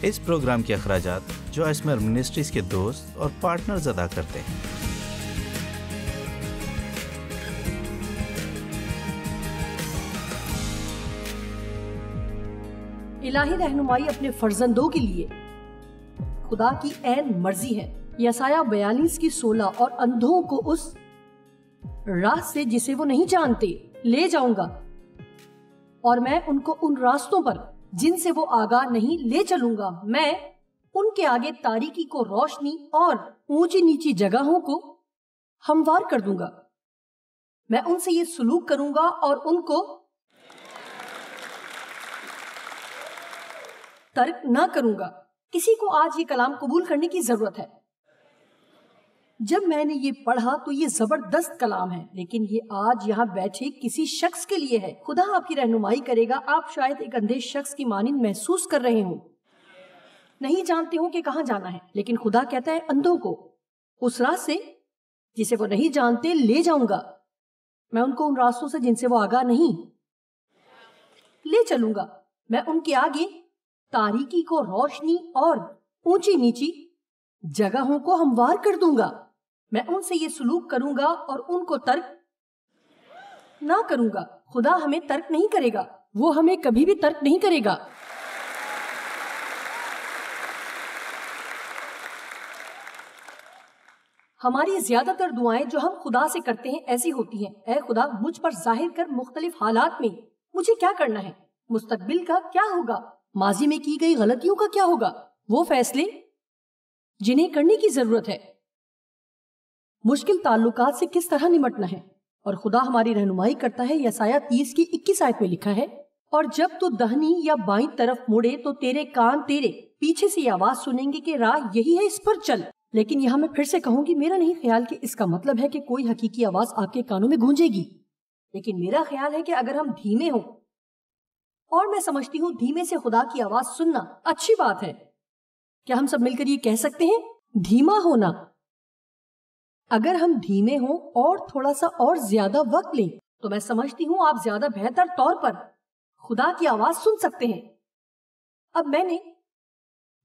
اس programme کے اخراجات جو اسمر منسٹریز کے دوست اور پارٹنرز ادا کرتے ہیں۔ الہی رہنمائی اپنے فرزندوں کے لیے خدا کی عین مرضی ہے۔ یسایہ 42 کی 16 اور اندھوں کو اس راہ سے جسے وہ نہیں جانتے لے جاؤں گا، اور میں ان کو ان راستوں پر جن سے وہ آگاہ نہیں لے چلوں گا۔ میں ان کے آگے تاریکی کو روشنی اور اونچی نیچی جگہوں کو ہموار کر دوں گا۔ میں ان سے یہ سلوک کروں گا اور ان کو ترک نہ کروں گا۔ کسی کو آج یہ کلام قبول کرنے کی ضرورت ہے۔ جب میں نے یہ پڑھا تو یہ زبردست کلام ہے، لیکن یہ آج یہاں بیٹھے کسی شخص کے لیے ہے۔ خدا آپ کی رہنمائی کرے گا۔ آپ شاید ایک اندھے شخص کی مانند محسوس کر رہے ہوں، نہیں جانتے ہوں کہ کہاں جانا ہے، لیکن خدا کہتا ہے اندھوں کو اس راہ سے جسے وہ نہیں جانتے لے جاؤں گا۔ میں ان کو ان راستوں سے جن سے وہ آگاہ نہیں لے چلوں گا۔ میں ان کے آگے تاریکی کو روشنی اور اونچی نیچی جگہوں کو ہموار کر دوں گا۔ میں ان سے یہ سلوک کروں گا اور ان کو ترک نہ کروں گا۔ خدا ہمیں ترک نہیں کرے گا، وہ ہمیں کبھی بھی ترک نہیں کرے گا۔ ہماری زیادہ تر دعائیں جو ہم خدا سے کرتے ہیں ایسی ہوتی ہیں: اے خدا، مجھ پر ظاہر کر مختلف حالات میں مجھے کیا کرنا ہے، مستقبل کا کیا ہوگا، ماضی میں کی گئی غلطیوں کا کیا ہوگا، وہ فیصلے جنہیں کرنے کی ضرورت ہے، مشکل تعلقات سے کس طرح نمٹنا ہے۔ اور خدا ہماری رہنمائی کرتا ہے۔ یسایہ 30 کی 21 آیت میں لکھا ہے، اور جب تو دہنی یا بائیں طرف مڑے تو تیرے کان تیرے پیچھے سے یہ آواز سنیں گے کہ راہ یہی ہے، اس پر چل۔ لیکن یہاں میں پھر سے کہوں گی، میرا نہیں خیال کہ اس کا مطلب ہے کہ کوئی حقیقی آواز آپ کے کانوں میں گونجے گی، لیکن میرا خیال ہے کہ اگر ہم دھیمے ہوں، اور میں سمجھتی ہوں دھیمے سے خدا کی آواز سننا اچھی بات ہے۔ کیا ہم سب مل کر یہ کہہ سکتے ہیں؟ دھیما ہونا۔ اگر ہم دھیمے ہوں اور تھوڑا سا اور زیادہ وقت لیں تو میں سمجھتی ہوں آپ زیادہ بہتر طور پر خدا کی آواز سن سکتے ہیں۔ اب میں نے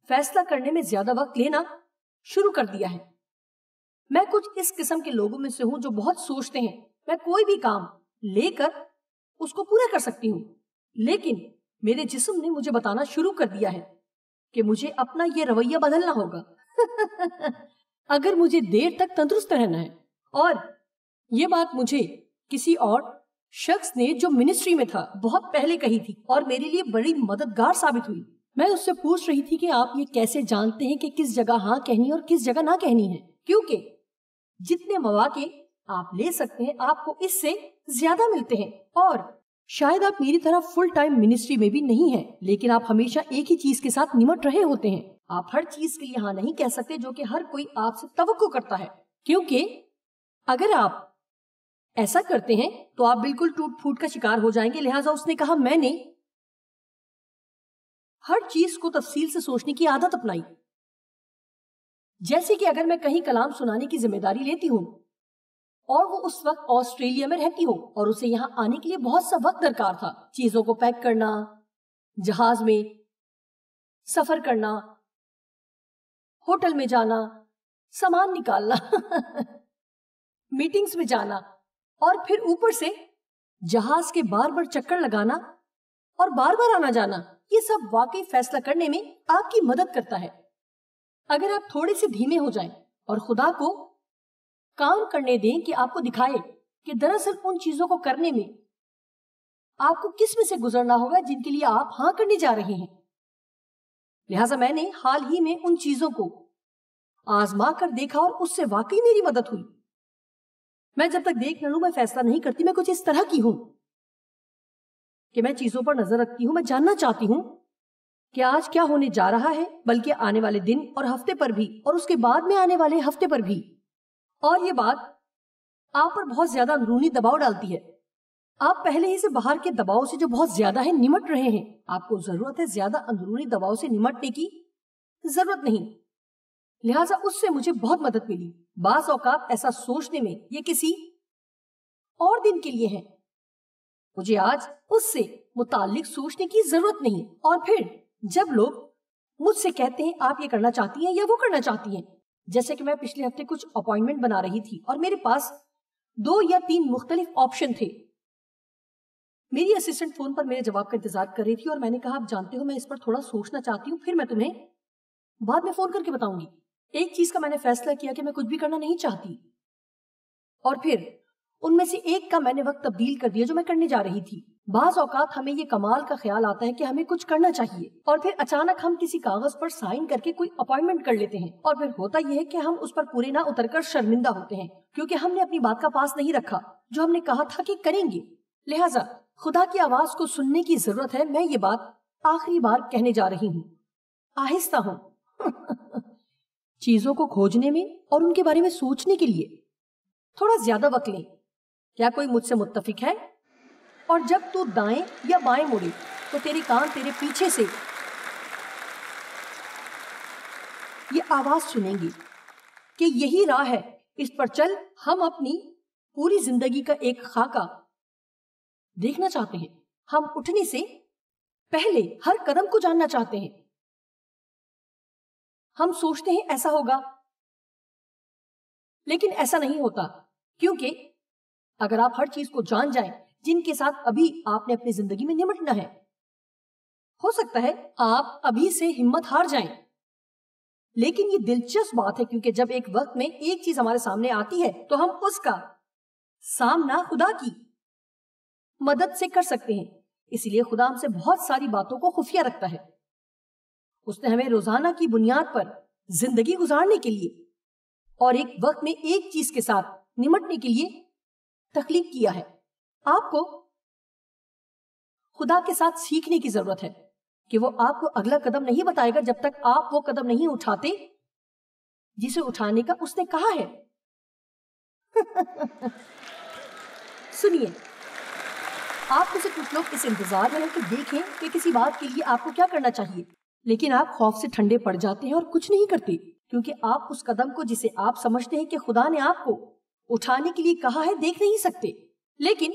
فیصلہ کرنے میں زیادہ وقت لینا شروع کر دیا ہے۔ میں کچھ اس قسم کے لوگوں میں سے ہوں جو بہت سوچتے ہیں میں کوئی بھی کام لے کر اس کو پورا کر سکتی ہوں، لیکن میرے جسم نے مجھے بتانا شروع کر دیا ہے کہ مجھے اپنا یہ رویہ بدلنا ہوگا اگر مجھے دیر تک تندرست رہنا ہے۔ اور یہ بات مجھے کسی اور شخص نے جو منسٹری میں تھا بہت پہلے کہی تھی، اور میرے لیے بڑی مددگار ثابت ہوئی۔ میں اس سے پوچھ رہی تھی کہ آپ یہ کیسے جانتے ہیں کہ کس جگہ ہاں کہنی اور کس جگہ نہ کہنی ہے، کیونکہ جتنے مواقع آپ لے سکتے ہیں آپ کو اس سے زیادہ ملتے ہیں۔ اور شاید آپ میری طرح فل ٹائم منسٹری میں بھی نہیں ہیں، لیکن آپ ہمیشہ ایک ہی چیز کے ساتھ نمٹ رہے ہوتے ہیں۔ آپ ہر چیز کے لیے ہاں نہیں کہہ سکتے جو کہ ہر کوئی آپ سے توقع کرتا ہے، کیونکہ اگر آپ ایسا کرتے ہیں تو آپ بالکل ٹوٹ پھوٹ کا شکار ہو جائیں گے۔ لہٰذا اس نے کہا، میں نے ہر چیز کو تفصیل سے سوچنے کی عادت اپنائی۔ جیسے کہ اگر میں کہیں کلام سنانے کی ذمہ داری لیتی ہوں اور وہ اس وقت آسٹریلیا میں رہتی ہو اور اسے یہاں آنے کے لیے بہت سا وقت درکار تھا، چیزوں کو پیک کرنا، جہاز میں سفر کرنا، ہوٹل میں جانا، سامان نکالنا میٹنگز میں جانا، اور پھر اوپر سے جہاز کے بار بار چکر لگانا اور بار بار آنا جانا، یہ سب واقعی فیصلہ کرنے میں آپ کی مدد کرتا ہے۔ اگر آپ تھوڑے سے دھیمے ہو جائیں اور خدا کو کام کرنے دیں کہ آپ کو دکھائے کہ دراصل ان چیزوں کو کرنے میں آپ کو کس میں سے گزرنا ہوگا جن کے لیے آپ ہاں کرنے جا رہے ہیں۔ لہٰذا میں نے حال ہی میں ان چیزوں کو آزما کر دیکھا اور اس سے واقعی میری مدد ہوئی۔ میں جب تک دیکھ نہ لوں میں فیصلہ نہیں کرتی۔ میں کچھ اس طرح کی ہوں کہ میں چیزوں پر نظر رکھتی ہوں، میں جاننا چاہتی ہوں کہ آج کیا ہونے جا رہا ہے، بلکہ آنے والے دن اور ہفتے پر بھی، اور اس کے بعد میں آنے والے ہفتے پر بھی۔ اور یہ بات آپ پر بہت زیادہ اندرونی دباؤ ڈالتی ہے۔ آپ پہلے ہی سے باہر کے دباؤ سے جو بہت زیادہ ہے نمٹ رہے ہیں۔ آپ کو ضرورت ہے زیادہ اندرونی دباؤ سے نمٹنے کی ضرورت نہیں۔ لہٰذا اس سے مجھے بہت مدد ملی۔ بعض اوقات ایسا سوچنے میں یہ کسی اور دن کے لیے ہے، مجھے آج اس سے متعلق سوچنے کی ضرورت نہیں۔ اور پھر جب لوگ مجھ سے کہتے ہیں آپ یہ کرنا چاہتی ہیں یا وہ کرنا چاہتی ہیں. جیسے کہ میں پچھلے ہفتے کچھ اپوائنٹمنٹ بنا رہی تھی اور میرے پاس 2 یا 3 مختلف آپشن تھے. میری اسسٹنٹ فون پر میرے جواب کا انتظار کر رہی تھی اور میں نے کہا آپ جانتے ہو میں اس پر تھوڑا سوچنا چاہتی ہوں, پھر میں تمہیں بعد میں فون کر کے بتاؤں گی. ایک چیز کا میں نے فیصلہ کیا کہ میں کچھ بھی کرنا نہیں چاہتی, اور پھر ان میں سے ایک کا میں نے وقت تبدیل کر دیا جو میں کرنے جا رہی تھی. بعض اوقات ہمیں یہ کمال کا خیال آتا ہے کہ ہمیں کچھ کرنا چاہیے اور پھر اچانک ہم کسی کاغذ پر سائن کر کے کوئی اپوائنٹمنٹ کر لیتے ہیں, اور پھر ہوتا یہ ہے کہ ہم اس پر پورے نہ اتر کر شرمندہ ہوتے ہیں کیونکہ ہم نے اپنی بات کا پاس نہیں رکھا جو ہم نے کہا تھا کہ کریں گے. لہٰذا خدا کی آواز کو سننے کی ضرورت ہے. میں یہ بات آخری بار کہنے جا رہی ہوں. آہستہ ہوں. چیزوں کو کھوجنے میں اور ان کے بارے میں سوچنے کے لیے تھوڑا زیادہ وقت لیں. کیا کوئی مجھ سے متفق ہے؟ اور جب تو دائیں یا بائیں مڑے تو تیرے کان تیرے پیچھے سے یہ آواز سنیں گے کہ یہی راہ ہے, اس پر چل. ہم اپنی پوری زندگی کا ایک خاکہ دیکھنا چاہتے ہیں. ہم اٹھنے سے پہلے ہر قدم کو جاننا چاہتے ہیں. ہم سوچتے ہیں ایسا ہوگا, لیکن ایسا نہیں ہوتا, کیونکہ اگر آپ ہر چیز کو جان جائیں جن کے ساتھ ابھی آپ نے اپنی زندگی میں نمٹنا ہے, ہو سکتا ہے آپ ابھی سے ہمت ہار جائیں. لیکن یہ دلچسپ بات ہے کیونکہ جب ایک وقت میں ایک چیز ہمارے سامنے آتی ہے تو ہم اس کا سامنا خدا کی مدد سے کر سکتے ہیں. اسی لیے خدا ہم سے بہت ساری باتوں کو خفیہ رکھتا ہے. اس نے ہمیں روزانہ کی بنیاد پر زندگی گزارنے کے لیے اور ایک وقت میں ایک چیز کے ساتھ نمٹنے کے لیے تخلیق کیا ہے. آپ کو خدا کے ساتھ سیکھنے کی ضرورت ہے کہ وہ آپ کو اگلا قدم نہیں بتائے گا جب تک آپ وہ قدم نہیں اٹھاتے جسے اٹھانے کا اس نے کہا ہے. سنیے, آپ میں سے کچھ لوگ اس انتظار میں ہیں کہ دیکھیں کہ کسی بات کے لیے آپ کو کیا کرنا چاہیے, لیکن آپ خوف سے ٹھنڈے پڑ جاتے ہیں اور کچھ نہیں کرتے کیونکہ آپ اس قدم کو جسے آپ سمجھتے ہیں کہ خدا نے آپ کو اٹھانے کے لیے کہا ہے دیکھ نہیں سکتے. لیکن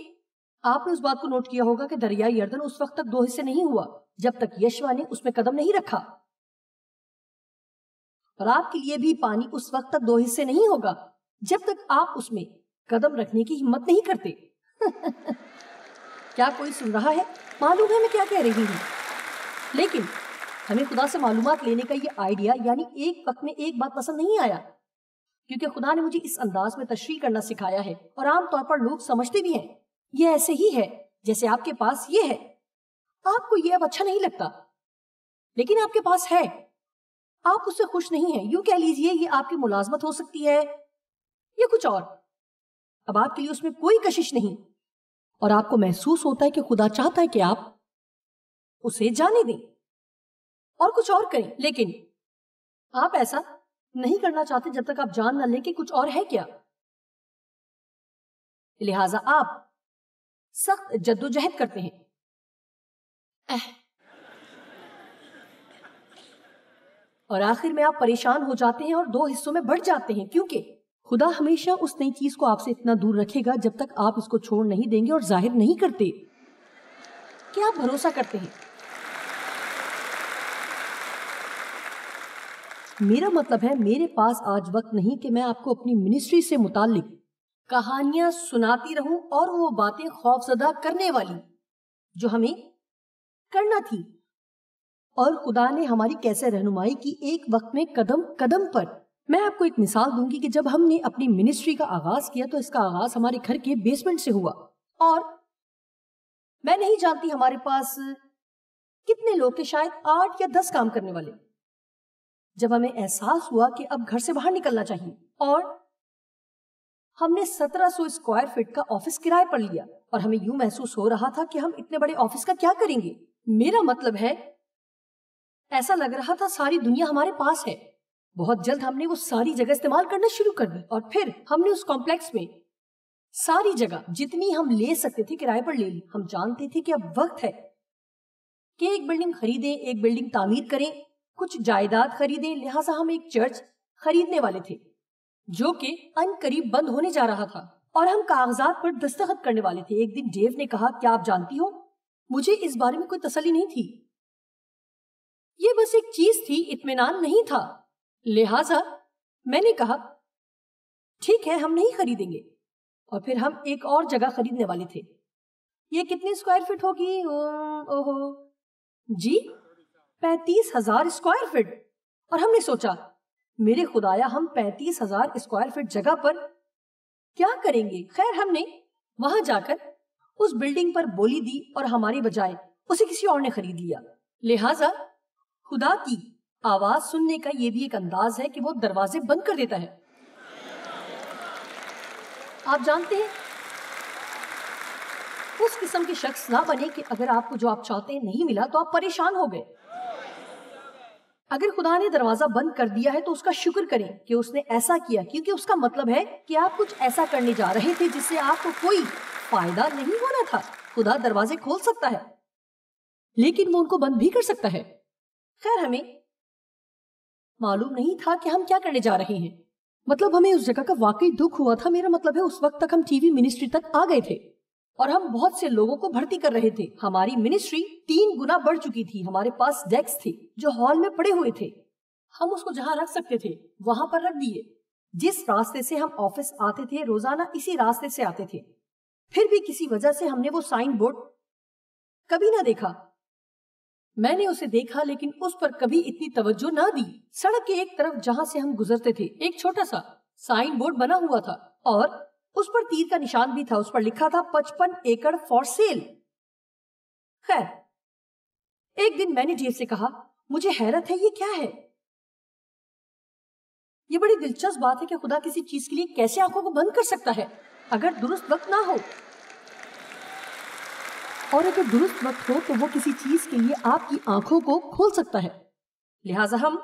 آپ نے اس بات کو نوٹ کیا ہوگا کہ دریائے یردن اس وقت تک 2 حصے نہیں ہوا جب تک یشوع نے اس میں قدم نہیں رکھا, اور آپ کے لیے بھی پانی اس وقت تک 2 حصے نہیں ہوگا جب تک آپ اس میں قدم رکھنے کی ہمت نہیں کرتے. کیا کوئی سن رہا ہے؟ معلوم ہے میں کیا کہہ رہی ہوں, لیکن ہمیں خدا سے معلومات لینے کا یہ آئیڈیا یعنی ایک وقت میں ایک بات پسند نہیں آیا کیونکہ خدا نے مجھے اس انداز میں تشریح کرنا سکھایا ہے, اور عام طور پر لوگ سمجھتے بھی ہیں یہ ایسے ہی ہے جیسے آپ کے پاس یہ ہے. آپ کو یہ اب اچھا نہیں لگتا لیکن آپ کے پاس ہے, آپ اس سے خوش نہیں ہیں. یوں کہہ لیجئے یہ آپ کی ملازمت ہو سکتی ہے یا کچھ اور. اب آپ کے لیے اس میں کوئی کشش نہیں, اور آپ کو محسوس ہوتا ہے کہ خدا چاہتا ہے کہ آپ اسے جانے دیں اور کچھ اور کریں, لیکن آپ ایسا نہیں کرنا چاہتے جب تک آپ جان نہ لیں کہ کچھ اور ہے کیا. لہٰذا آپ سخت جدوجہد کرتے ہیں. اور آخر میں آپ پریشان ہو جاتے ہیں اور 2 حصوں میں بڑھ جاتے ہیں کیونکہ خدا ہمیشہ اس نئی چیز کو آپ سے اتنا دور رکھے گا جب تک آپ اس کو چھوڑ نہیں دیں گے اور ظاہر نہیں کرتے کہ آپ بھروسہ کرتے ہیں. میرا مطلب ہے میرے پاس آج وقت نہیں کہ میں آپ کو اپنی منسٹری سے متعلق کہانیاں سناتی رہوں اور وہ باتیں خوفزدہ کرنے والی جو ہمیں کرنا تھی, اور خدا نے ہماری کیسے رہنمائی کی ایک وقت میں قدم قدم پر. میں آپ کو ایک مثال دوں گی کہ جب ہم نے اپنی منسٹری کا آغاز کیا تو اس کا آغاز ہمارے گھر کے بیسمنٹ سے ہوا, اور میں نہیں جانتی ہمارے پاس کتنے لوگ تھے, شاید 8 یا 10 کام کرنے والے. جب ہمیں احساس ہوا کہ اب گھر سے باہر نکلنا چاہیے اور ہم نے 1700 اسکوائر فٹ کا آفس کرائے پر لیا, اور ہمیں یوں محسوس ہو رہا تھا کہ ہم اتنے بڑے آفس کا کیا کریں گے. میرا مطلب ہے ایسا لگ رہا تھا ساری دنیا ہمارے پاس ہے. بہت جلد ہم نے وہ ساری جگہ استعمال کرنا شروع کر دی, اور پھر ہم نے اس کمپلیکس میں ساری جگہ جتنی ہم لے سکتے تھے کرائے پر لے لی. ہم جانتے تھے کہ اب وقت ہے کہ ایک بلڈنگ خریدیں, ایک بلڈنگ تعمیر کریں, کچھ جائیداد خریدیں. لہٰذا ہم ایک چرچ خریدنے والے تھے جو کہ ان قریب بند ہونے جا رہا تھا, اور ہم کاغذات پر دستخط کرنے والے تھے. ایک دن ڈیو نے کہا کیا آپ جانتی ہو, مجھے اس بارے میں کوئی تسلی نہیں تھی یہ بس ایک چیز تھی، اطمینان نہیں تھا. لہٰذا میں نے کہا ٹھیک ہے ہم نہیں خریدیں گے. اور پھر ہم ایک اور جگہ خریدنے والے تھے. یہ کتنے اسکوائر فٹ ہوگی؟ جی 35,000 اسکوائر فٹ. اور ہم نے سوچا میرے خدایا ہم 35,000 اسکوائر فٹ جگہ پر کیا کریں گے؟ خیر ہم نے وہاں جا کر اس بلڈنگ پر بولی دی اور ہماری بجائے اسے کسی اور نے خرید لیا. لہٰذا خدا کی آواز سننے کا یہ بھی ایک انداز ہے کہ وہ دروازے بند کر دیتا ہے. آپ جانتے ہیں اس قسم کے شخص نہ بنے کہ اگر آپ کو جو آپ چاہتے ہیں نہیں ملا تو آپ پریشان ہو گئے. اگر خدا نے دروازہ بند کر دیا ہے تو اس کا شکر کریں کہ اس نے ایسا کیا، کیونکہ اس کا مطلب ہے کہ آپ کچھ ایسا کرنے جا رہے تھے جس سے آپ کو کوئی فائدہ نہیں ہونا تھا. خدا دروازے کھول سکتا ہے لیکن وہ ان کو بند بھی کر سکتا ہے. خیر ہمیں معلوم نہیں تھا کہ ہم کیا کرنے جا رہے ہیں. مطلب ہمیں اس جگہ کا واقعی دکھ ہوا تھا. میرا مطلب ہے اس وقت تک ہم ٹی وی منسٹری تک آ گئے تھے اور ہم بہت سے لوگوں کو بھرتی کر رہے تھے. ہماری منسٹری 3 گنا بڑھ چکی تھی. ہمارے پاس ڈیسک تھے جو ہال میں پڑے ہوئے تھے. ہم اس کو جہاں رکھ سکتے تھے وہاں پر رکھ دیے. جس راستے سے ہم آفس آتے تھے روزانہ اسی راستے سے آتے تھے. پھر بھی کسی وجہ سے ہم نے وہ سائن بورڈ کبھی نہ دیکھا. میں نے اسے دیکھا لیکن اس پر کبھی اتنی توجہ نہ دی. سڑک کے ایک طرف جہاں سے ہم گزرتے تھے ایک چھوٹا سا سائن بورڈ بنا ہوا تھا اور اس پر تیر کا نشان بھی تھا. اس پر لکھا تھا 55 ایکڑ فار سیل. خیر ایک دن میں نے جیب سے کہا مجھے حیرت ہے یہ کیا ہے. یہ بڑی دلچسپ بات ہے کہ خدا کسی چیز کے لیے کیسے آنکھوں کو بند کر سکتا ہے اگر درست وقت نہ ہو. اور اگر درست وقت ہو تو وہ کسی چیز کے لیے آپ کی آنکھوں کو کھول سکتا ہے. لہٰذا ہم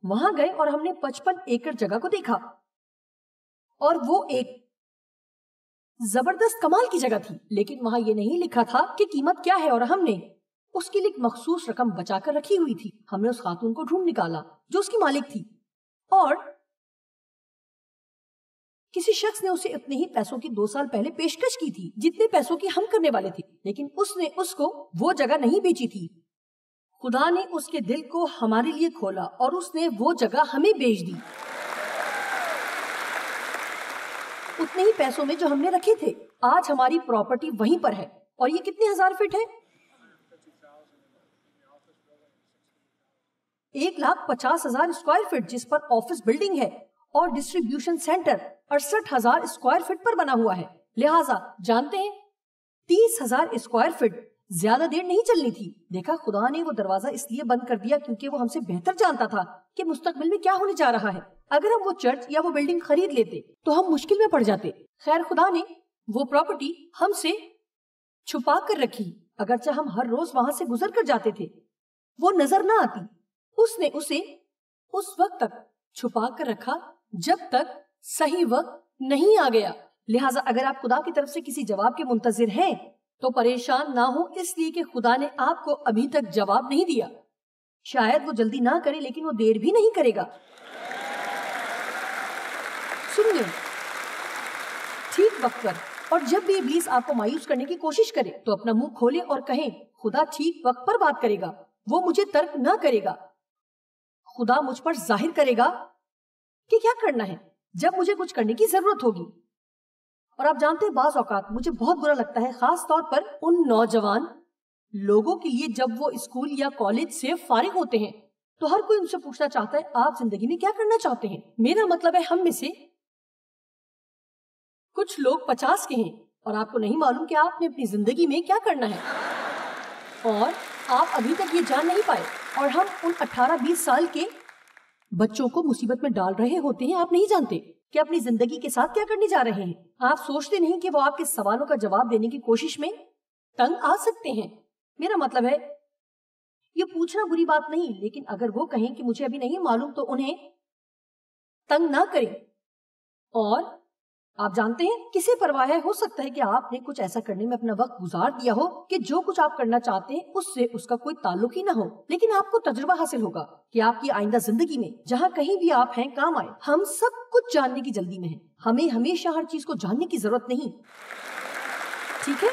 وہاں گئے اور ہم نے 55 ایکڑ جگہ کو دیکھا اور وہ ایک زبردست کمال کی جگہ تھی. لیکن وہاں یہ نہیں لکھا تھا کہ قیمت کیا ہے اور ہم نے اس کے لیے ایک مخصوص رقم بچا کر رکھی ہوئی تھی. ہم نے اس خاتون کو ڈھونڈ نکالا جو اس کی مالک تھی اور کسی شخص نے اسے اتنے ہی پیسوں کی 2 سال پہلے پیشکش کی تھی جتنے پیسوں کی ہم کرنے والے تھے. لیکن اس نے اس کو وہ جگہ نہیں بیچی تھی. خدا نے اس کے دل کو ہمارے لیے کھولا اور اس نے وہ جگہ ہمیں بیچ دی اتنے ہی پیسوں میں جو ہم نے رکھے تھے. آج ہماری پراپرٹی وہیں پر ہے. اور یہ کتنے ہزار فٹ ہے؟ 1,50,000 اسکوائر فٹ جس پر آفس بلڈنگ ہے اور ڈسٹریبیوشن سینٹر 68,000 اسکوائر فٹ پر بنا ہوا ہے. لہٰذا جانتے ہیں 30,000 اسکوائر فٹ زیادہ دیر نہیں چلنی تھی. دیکھا خدا نے وہ دروازہ اس لیے بند کر دیا کیونکہ وہ ہم سے بہتر جانتا تھا کہ مستقبل میں کیا ہونے جا رہا ہے. اگر ہم وہ چرچ یا وہ بلڈنگ خرید لیتے تو ہم مشکل میں پڑ جاتے. خیر خدا نے وہ پراپرٹی ہم سے چھپا کر رکھی. اگرچہ ہم ہر روز وہاں سے گزر کر جاتے تھے وہ نظر نہ آتی. اس نے اسے اس وقت تک چھپا کر رکھا جب تک صحیح وقت نہیں آ گیا. لہٰذا اگر آپ خدا کی طرف سے کسی جواب کے منتظر ہیں تو پریشان نہ ہو اس لیے کہ خدا نے آپ کو ابھی تک جواب نہیں دیا. شاید وہ جلدی نہ کرے لیکن وہ دیر بھی نہیں کرے گا. سنیے ٹھیک وقت پر. اور جب بھی ابلیس آپ کو مایوس کرنے کی کوشش کرے تو اپنا منہ کھولے اور کہیں خدا ٹھیک وقت پر بات کرے گا. وہ مجھے ترک نہ کرے گا. خدا مجھ پر ظاہر کرے گا کہ کیا کرنا ہے جب مجھے کچھ کرنے کی ضرورت ہوگی. اور آپ جانتے ہیں بعض اوقات مجھے بہت برا لگتا ہے خاص طور پر ان نوجوان لوگوں کے لیے جب وہ اسکول یا کالج سے فارغ ہوتے ہیں تو ہر کوئی ان سے پوچھنا چاہتا ہے آپ زندگی میں کیا کرنا چاہتے ہیں. میرا مطلب ہے ہم میں سے کچھ لوگ 50 کے ہیں اور آپ کو نہیں معلوم کہ آپ نے اپنی زندگی میں کیا کرنا ہے اور آپ ابھی تک یہ جان نہیں پائے. اور ہم ان 18-20 سال کے بچوں کو مصیبت میں ڈال رہے ہوتے ہیں. آپ نہیں جانتے کہ اپنی زندگی کے ساتھ کیا کرنے جا رہے ہیں. آپ سوچتے نہیں کہ وہ آپ کے سوالوں کا جواب دینے کی کوشش میں تنگ آ سکتے ہیں. میرا مطلب ہے یہ پوچھنا بری بات نہیں لیکن اگر وہ کہیں کہ مجھے ابھی نہیں معلوم تو انہیں تنگ نہ کریں. اور آپ جانتے ہیں کسے پرواہ ہے ہو سکتا ہے کہ آپ نے کچھ ایسا کرنے میں اپنا وقت گزار دیا ہو کہ جو کچھ آپ کرنا چاہتے ہیں اس سے اس کا کوئی تعلق ہی نہ ہو. لیکن آپ کو تجربہ حاصل ہوگا کہ آپ کی آئندہ زندگی میں جہاں کہیں بھی آپ ہیں کام آئے. ہم سب کچھ جاننے کی جلدی میں ہیں. ہمیں ہمیشہ ہر چیز کو جاننے کی ضرورت نہیں. ٹھیک ہے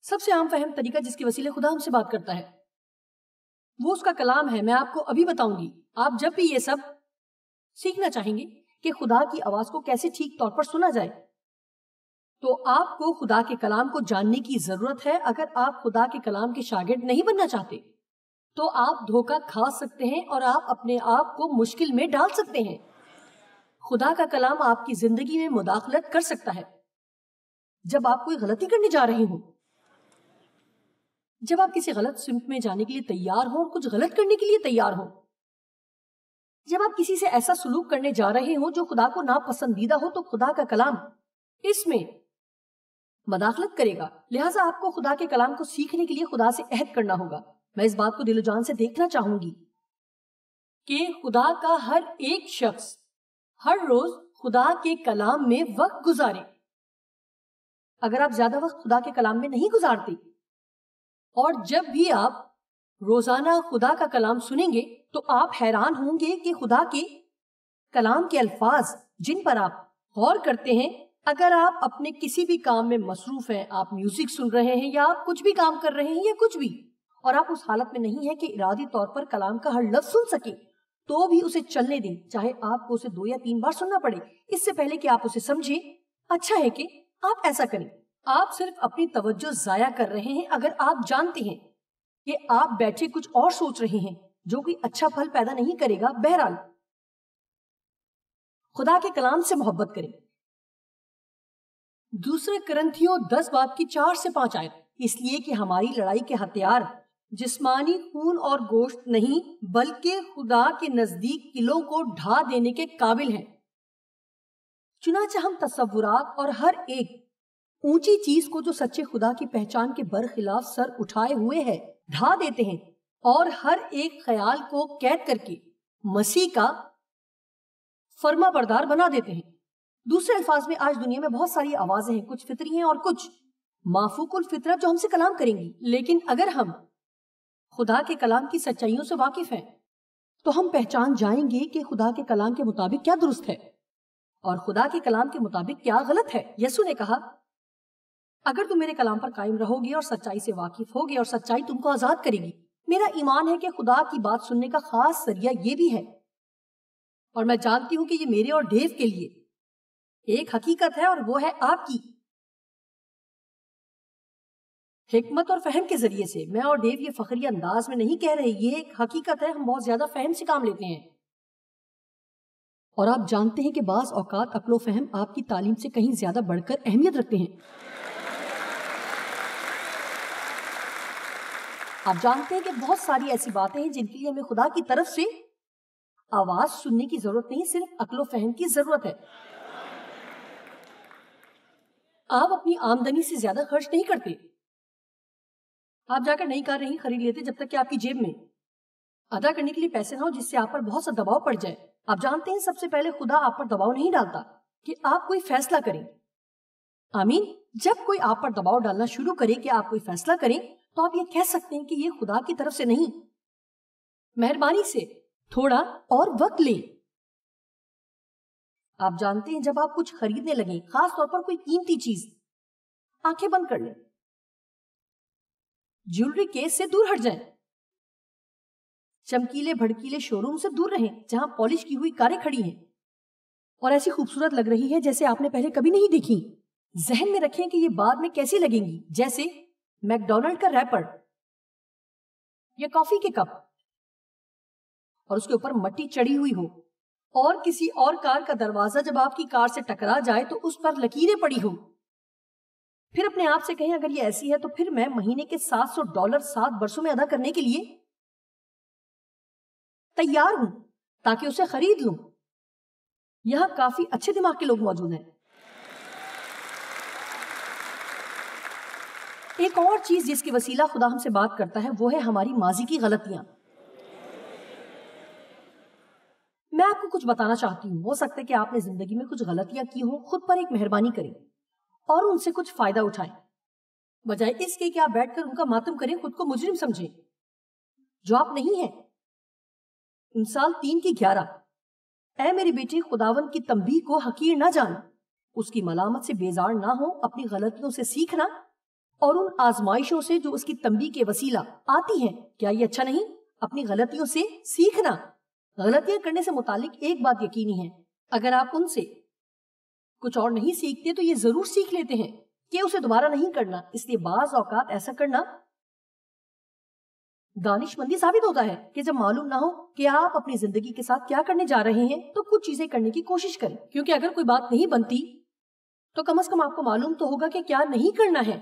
سب سے عام فہم طریقہ جس کے وسیلے خدا ہم سے بات کرتا ہے وہ اس کا کلام ہے. میں آپ کو ابھی بتاؤں گی. آپ جب بھی یہ سب سیکھنا چاہیں گے کہ خدا کی آواز کو کیسے ٹھیک طور پر سنا جائے تو آپ کو خدا کے کلام کو جاننے کی ضرورت ہے. اگر آپ خدا کے کلام کے شاگرد نہیں بننا چاہتے تو آپ دھوکہ کھا سکتے ہیں اور آپ اپنے آپ کو مشکل میں ڈال سکتے ہیں. خدا کا کلام آپ کی زندگی میں مداخلت کر سکتا ہے جب آپ کوئی غلطی کرنے جا رہے ہوں, جب آپ کسی غلط سمت میں جانے کے لیے تیار ہوں اور کچھ غلط کرنے کے لیے تیار ہوں, جب آپ کسی سے ایسا سلوک کرنے جا رہے ہوں جو خدا کو ناپسندیدہ ہو تو خدا کا کلام اس میں مداخلت کرے گا. لہٰذا آپ کو خدا کے کلام کو سیکھنے کے لیے خدا سے عہد کرنا ہوگا. میں اس بات کو دل و جان سے دیکھنا چاہوں گی کہ خدا کا ہر ایک شخص ہر روز خدا کے کلام میں وقت گزارے. اگر آپ زیادہ وقت خدا کے کلام میں نہیں گزارتے اور جب بھی آپ روزانہ خدا کا کلام سنیں گے تو آپ حیران ہوں گے کہ خدا کے کلام کے الفاظ جن پر آپ غور کرتے ہیں, اگر آپ اپنے کسی بھی کام میں مصروف ہیں, آپ میوزک سن رہے ہیں یا آپ کچھ بھی کام کر رہے ہیں یا کچھ بھی, اور آپ اس حالت میں نہیں ہے کہ ارادی طور پر کلام کا ہر لفظ سن سکیں, تو بھی اسے چلنے دیں, چاہے آپ کو اسے 2 یا 3 بار سننا پڑے, اس سے پہلے کہ آپ اسے سمجھیں. اچھا ہے کہ آپ ایسا کریں. آپ صرف اپنی توجہ ضائع کر رہے ہیں اگر آپ جانتے ہیں کہ آپ بیٹھے کچھ اور سوچ رہے ہیں جو کوئی اچھا پھل پیدا نہیں کرے گا. بہرحال خدا کے کلام سے محبت کریں. دوسرے کرنتھیوں 10 باب کی 4 سے 5 آیت. اس لیے کہ ہماری لڑائی کے ہتھیار جسمانی خون اور گوشت نہیں بلکہ خدا کے نزدیک قلعوں کو ڈھا دینے کے قابل ہیں. چنانچہ ہم تصورات اور ہر ایک اونچی چیز کو جو سچے خدا کی پہچان کے برخلاف سر اٹھائے ہوئے ہے ڈھا دیتے ہیں اور ہر ایک خیال کو قید کر کے مسیح کا فرما بردار بنا دیتے ہیں. دوسرے الفاظ میں آج دنیا میں بہت ساری آوازیں ہیں, کچھ فطری ہیں اور کچھ مافوق الفطرت جو ہم سے کلام کریں گی. لیکن اگر ہم خدا کے کلام کی سچائیوں سے واقف ہیں تو ہم پہچان جائیں گے کہ خدا کے کلام کے مطابق کیا درست ہے اور خدا کے کلام کے مطابق کیا غلط ہے. یسوع نے کہا اگر تم میرے کلام پر قائم رہو گے اور سچائی سے واقف ہوگے اور سچائی تم کو آزاد کرے گی. میرا ایمان ہے کہ خدا کی بات سننے کا خاص ذریعہ یہ بھی ہے, اور میں جانتی ہوں کہ یہ میرے اور ڈیو کے لیے ایک حقیقت ہے, اور وہ ہے آپ کی حکمت اور فہم کے ذریعے سے. میں اور ڈیو یہ فخری انداز میں نہیں کہہ رہے, یہ ایک حقیقت ہے. ہم بہت زیادہ فہم سے کام لیتے ہیں, اور آپ جانتے ہیں کہ بعض اوقات عقل و فہم آپ کی تعلیم سے کہیں زیادہ بڑھ کر اہمیت رکھتے ہیں. آپ جانتے ہیں کہ بہت ساری ایسی باتیں ہیں جن کے لیے ہمیں خدا کی طرف سے آواز سننے کی ضرورت نہیں, صرف عقل و فہم کی ضرورت ہے. آپ اپنی آمدنی سے زیادہ خرچ نہیں کرتے. آپ جا کر نئی کار نہیں خرید لیتے جب تک کہ آپ کی جیب میں ادا کرنے کے لیے پیسے نہ ہو جس سے آپ پر بہت سا دباؤ پڑ جائے. آپ جانتے ہیں سب سے پہلے خدا آپ پر دباؤ نہیں ڈالتا کہ آپ کوئی فیصلہ کریں. آمین. جب کوئی آپ پر دباؤ ڈالنا شروع کرے کہ آپ کوئی فیصلہ کریں تو آپ یہ کہہ سکتے ہیں کہ یہ خدا کی طرف سے نہیں. مہربانی سے تھوڑا اور وقت لیں. آپ جانتے ہیں جب آپ کچھ خریدنے لگیں, خاص طور پر کوئی قیمتی چیز, آنکھیں بند کر لیں, جیولری کیس سے دور ہٹ جائیں, چمکیلے بھڑکیلے شو روم سے دور رہیں جہاں پالش کی ہوئی کاریں کھڑی ہیں اور ایسی خوبصورت لگ رہی ہے جیسے آپ نے پہلے کبھی نہیں دیکھی. ذہن میں رکھیں کہ یہ بعد میں کیسی لگیں گی, جیسے میک ڈونلڈ کا ریپر یا کافی کے کپ, اور اس کے اوپر مٹی چڑھی ہوئی ہو, اور کسی اور کار کا دروازہ جب آپ کی کار سے ٹکرا جائے تو اس پر لکیریں پڑی ہوں. پھر اپنے آپ سے کہیں اگر یہ ایسی ہے تو پھر میں مہینے کے $700 7 برسوں میں ادا کرنے کے لیے تیار ہوں تاکہ اسے خرید لوں. یہاں کافی اچھے دماغ کے لوگ موجود ہیں. ایک اور چیز جس کی وسیلہ خدا ہم سے بات کرتا ہے وہ ہے ہماری ماضی کی غلطیاں. میں آپ کو کچھ بتانا چاہتی ہوں. ہو سکتا ہے کہ آپ نے زندگی میں کچھ غلطیاں کی ہوں. خود پر ایک مہربانی کریں اور ان سے کچھ فائدہ اٹھائیں, بجائے اس کے کہ آپ بیٹھ کر ان کا ماتم کریں, خود کو مجرم سمجھیں جو آپ نہیں ہیں. امثال 3:11. اے میری بیٹی, خداوند کی تنبیہ کو حقیر نہ جان, اس کی ملامت سے بیزار نہ ہو, اپنی غلطیوں سے سیکھنا اور ان آزمائشوں سے جو اس کی تنبیہ کے وسیلہ آتی ہیں. کیا یہ اچھا نہیں؟ اپنی غلطیوں سے سیکھنا. غلطیاں کرنے سے متعلق ایک بات یقینی ہے، اگر آپ ان سے کچھ اور نہیں سیکھتے تو یہ ضرور سیکھ لیتے ہیں کہ اسے دوبارہ نہیں کرنا. اس لیے بعض اوقات ایسا کرنا دانش مندی ثابت ہوتا ہے کہ جب معلوم نہ ہو کہ آپ اپنی زندگی کے ساتھ کیا کرنے جا رہے ہیں تو کچھ چیزیں کرنے کی کوشش کریں، کیونکہ اگر کوئی بات نہیں بنتی تو کم از کم آپ کو معلوم تو ہوگا کہ کیا نہیں کرنا ہے.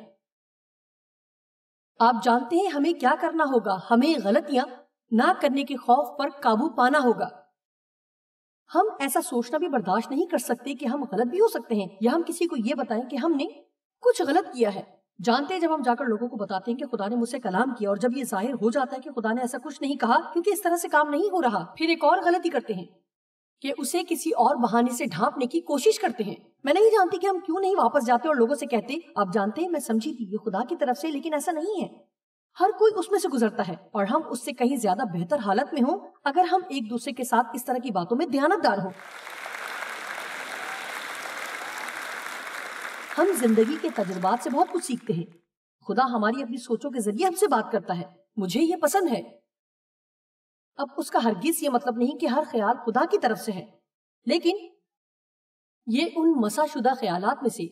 آپ جانتے ہیں ہمیں کیا کرنا ہوگا. ہمیں غلطیاں نہ کرنے کے خوف پر قابو پانا ہوگا. ہم ایسا سوچنا بھی برداشت نہیں کر سکتے کہ ہم غلط بھی ہو سکتے ہیں، یا ہم کسی کو یہ بتائیں کہ ہم نے کچھ غلط کیا ہے. جانتے ہیں جب ہم جا کر لوگوں کو بتاتے ہیں کہ خدا نے مجھ سے کلام کیا، اور جب یہ ظاہر ہو جاتا ہے کہ خدا نے ایسا کچھ نہیں کہا کیونکہ اس طرح سے کام نہیں ہو رہا، پھر ایک اور غلطی کرتے ہیں کہ اسے کسی اور بہانے سے ڈھانپنے کی کوشش کرتے ہیں. میں نہیں جانتی کہ ہم کیوں نہیں واپس جاتے اور لوگوں سے کہتے آپ جانتے ہیں میں سمجھی تھی یہ خدا کی طرف سے، لیکن ایسا نہیں ہے. ہر کوئی اس میں سے گزرتا ہے اور ہم اس سے کہیں زیادہ بہتر حالت میں ہوں اگر ہم ایک دوسرے کے ساتھ اس طرح کی باتوں میں دیانتدار ہوں. ہم زندگی کے تجربات سے بہت کچھ سیکھتے ہیں. خدا ہماری اپنی سوچوں کے ذریعے ہم سے بات کرتا ہے. مجھے یہ پسند ہے. اب اس کا ہرگز یہ مطلب نہیں کہ ہر خیال خدا کی طرف سے ہے، لیکن یہ ان مسح شدہ خیالات میں سے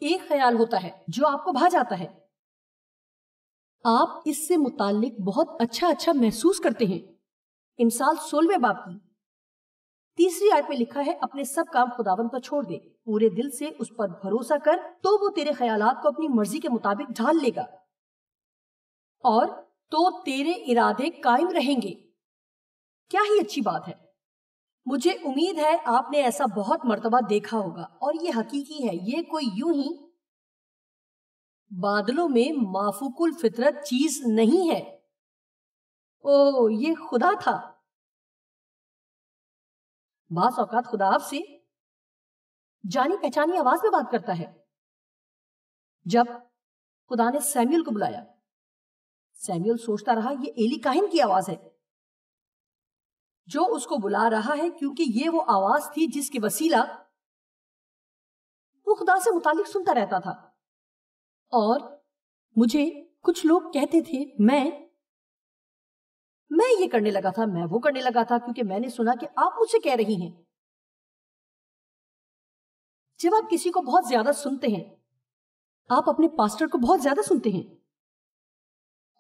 ایک خیال ہوتا ہے جو آپ کو بھا جاتا ہے. آپ اس سے متعلق بہت اچھا محسوس کرتے ہیں. انسال 16 باب کی 3 آیت میں لکھا ہے اپنے سب کام خداوند پر چھوڑ دے، پورے دل سے اس پر بھروسہ کر تو وہ تیرے خیالات کو اپنی مرضی کے مطابق ڈھال لے گا اور تو تیرے ارادے قائم رہیں گے. کیا ہی اچھی بات ہے. مجھے امید ہے آپ نے ایسا بہت مرتبہ دیکھا ہوگا، اور یہ حقیقی ہے. یہ کوئی یوں ہی بادلوں میں مافوق الفطرت چیز نہیں ہے. او یہ خدا تھا. بعض اوقات خدا آپ سے جانی پہچانی آواز میں بات کرتا ہے. جب خدا نے سیموئل کو بلایا، سیموئل سوچتا رہا یہ ایلی کاہن کی آواز ہے جو اس کو بلا رہا ہے، کیونکہ یہ وہ آواز تھی جس کے وسیلہ وہ خدا سے متعلق سنتا رہتا تھا. اور مجھے کچھ لوگ کہتے تھے میں یہ کرنے لگا تھا، میں وہ کرنے لگا تھا، کیونکہ میں نے سنا کہ آپ مجھ سے کہہ رہی ہیں. جب آپ کسی کو بہت زیادہ سنتے ہیں، آپ اپنے پاسٹر کو بہت زیادہ سنتے ہیں.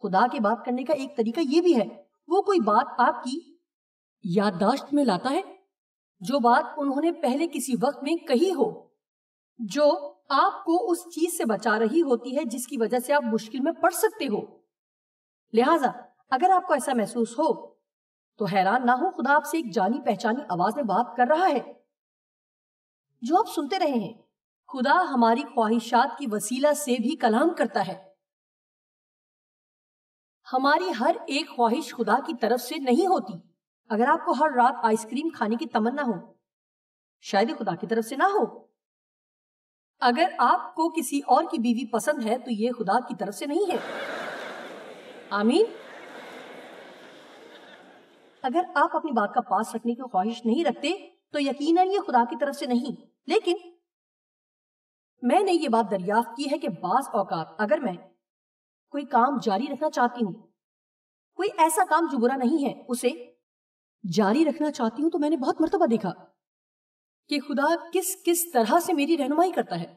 خدا کی بات کرنے کا ایک طریقہ یہ بھی ہے، وہ کوئی بات آپ کی یادداشت میں لاتا ہے، جو بات انہوں نے پہلے کسی وقت میں کہی ہو، جو آپ کو اس چیز سے بچا رہی ہوتی ہے جس کی وجہ سے آپ مشکل میں پڑ سکتے ہو. لہٰذا اگر آپ کو ایسا محسوس ہو تو حیران نہ ہو، خدا آپ سے ایک جانی پہچانی آواز میں بات کر رہا ہے جو آپ سنتے رہے ہیں. خدا ہماری خواہشات کی وسیلہ سے بھی کلام کرتا ہے. ہماری ہر ایک خواہش خدا کی طرف سے نہیں ہوتی. اگر آپ کو ہر رات آئس کریم کھانے کی تمنا ہو، شاید خدا کی طرف سے نہ ہو. اگر آپ کو کسی اور کی بیوی پسند ہے تو یہ خدا کی طرف سے نہیں ہے. آمین. اگر آپ اپنی بات کا پاس رکھنے کی خواہش نہیں رکھتے تو یقیناً یہ خدا کی طرف سے نہیں. لیکن میں نے یہ بات دریافت کی ہے کہ بعض اوقات اگر میں کوئی کام جاری رکھنا چاہتی ہوں، کوئی ایسا کام جو برا نہیں ہے اسے جاری رکھنا چاہتی ہوں، تو میں نے بہت مرتبہ دیکھا کہ خدا کس طرح سے میری رہنمائی کرتا ہے.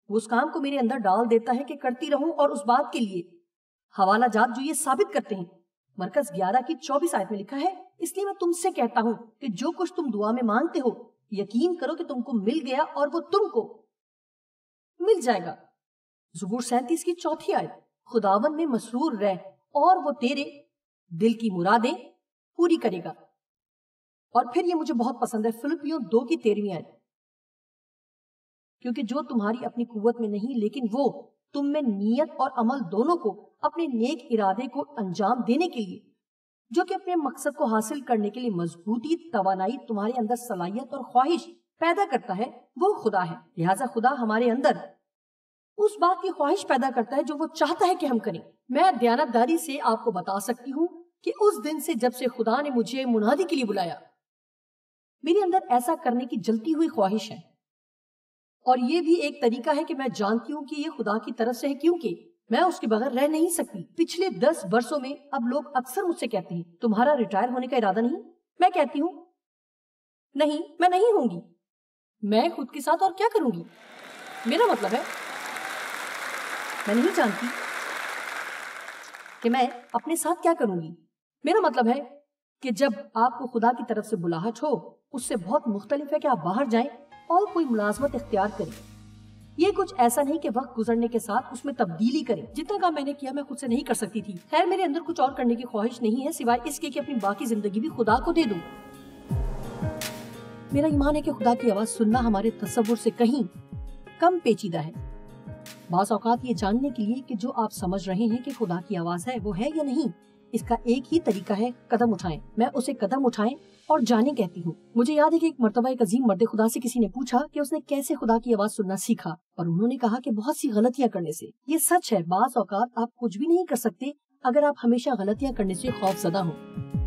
وہ اس کام کو میرے اندر ڈال دیتا ہے کہ کرتی رہوں، اور اس بات کے لیے حوالہ جات جو یہ ثابت کرتے ہیں. مرکز 11 کی 24 آیت میں لکھا ہے اس لیے میں تم سے کہتا ہوں کہ جو کچھ تم دعا میں مانگتے ہو یقین کرو کہ تم کو مل گیا اور وہ تم کو مل جائے گا. زبور 37 کی 4 آیت. خداوند میں مسرور رہ اور وہ تیرے دل کی مرادیں پوری کرے گا. اور پھر یہ مجھے بہت پسند ہے، فلپیوں 2 کی 13 آیت. کیونکہ جو تمہاری اپنی قوت میں نہیں لیکن وہ تم میں نیت اور عمل دونوں کو اپنے نیک ارادے کو انجام دینے کے لیے، جو کہ اپنے مقصد کو حاصل کرنے کے لیے مضبوطی توانائی تمہارے اندر صلاحیت اور خواہش پیدا کرتا ہے، وہ خدا ہے. لہٰذا خدا ہمارے اندر اس بات کی خواہش پیدا کرتا ہے جو وہ چاہتا ہے کہ ہم کریں. میں دیانتداری سے آپ کو بتا سکتی ہوں کہ اس دن سے جب سے خدا نے مجھے منادی کے لیے بلایا، میرے اندر ایسا کرنے کی جلتی ہوئی خواہش ہے. اور یہ بھی ایک طریقہ ہے کہ میں جانتی ہوں کہ یہ خدا کی طرف سے ہے، کیونکہ میں اس کے بغیر رہ نہیں سکتی۔ پچھلے 10 برسوں میں اب لوگ اکثر مجھ سے کہتے ہیں تمہارا ریٹائر ہونے کا ارادہ نہیں؟ میں کہتی ہوں نہیں، میں نہیں ہوں گی۔ میں خود کے ساتھ اور کیا کروں گی؟ میرا مطلب ہے میں نہیں جانتی کہ میں اپنے ساتھ کیا کروں گی۔ میرا مطلب ہے کہ جب آپ کو خدا کی طرف سے بلاہٹ ہو، اس سے بہت مختلف ہے کہ آپ باہر جائیں اور کوئی ملازمت اختیار کریں۔ یہ کچھ ایسا نہیں کہ وقت گزرنے کے ساتھ اس میں تبدیلی کریں۔ جتنا کام میں نے کیا میں خود سے نہیں کر سکتی تھی۔ خیر میرے اندر کچھ اور کرنے کی خواہش نہیں ہے سوائے اس کے کہ اپنی باقی زندگی بھی خدا کو دے دوں۔ میرا ایمان ہے کہ خدا کی آواز سننا ہمارے تصور سے کہیں کم پیچیدہ ہے۔ بعض اوقات یہ جاننے کے لیے کہ جو آپ سمجھ رہے ہیں کہ خدا کی آواز ہے وہ ہے یا نہیں، اس کا ایک ہی طریقہ ہے قدم اٹھائیں۔ میں اسے قدم اٹھائیں اور جانے کہتی ہوں۔ مجھے یاد ہے کہ ایک مرتبہ ایک عظیم مرد خدا سے کسی نے پوچھا کہ اس نے کیسے خدا کی آواز سننا سیکھا، اور انہوں نے کہا کہ بہت سی غلطیاں کرنے سے۔ یہ سچ ہے، بعض اوقات آپ کچھ بھی نہیں کر سکتے اگر آپ ہمیشہ غلطیاں کرنے سے خوف زدہ ہوں۔